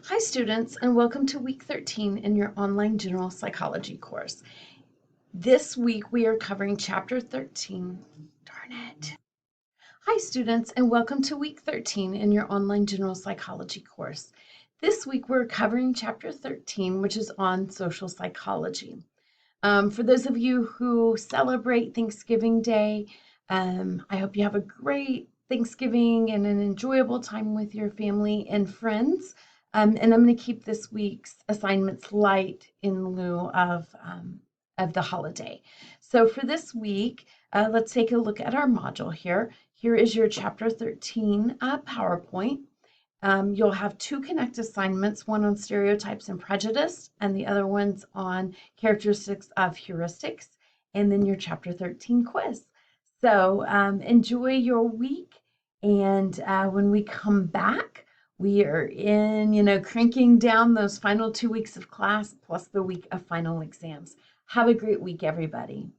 Hi students, and welcome to week 13 in your online general psychology course. This week we are covering chapter 13. Darn it. Hi students, and welcome to week 13 in your online general psychology course. This week we're covering chapter 13, which is on social psychology. For those of you who celebrate Thanksgiving Day, I hope you have a great Thanksgiving and an enjoyable time with your family and friends. And I'm going to keep this week's assignments light in lieu of the holiday. So for this week, let's take a look at our module here. Here is your Chapter 13 PowerPoint. You'll have two Connect assignments, one on stereotypes and prejudice, and the other one's on characteristics of heuristics, and then your Chapter 13 quiz. So enjoy your week, and when we come back, we are cranking down those final 2 weeks of class plus the week of final exams. Have a great week, everybody.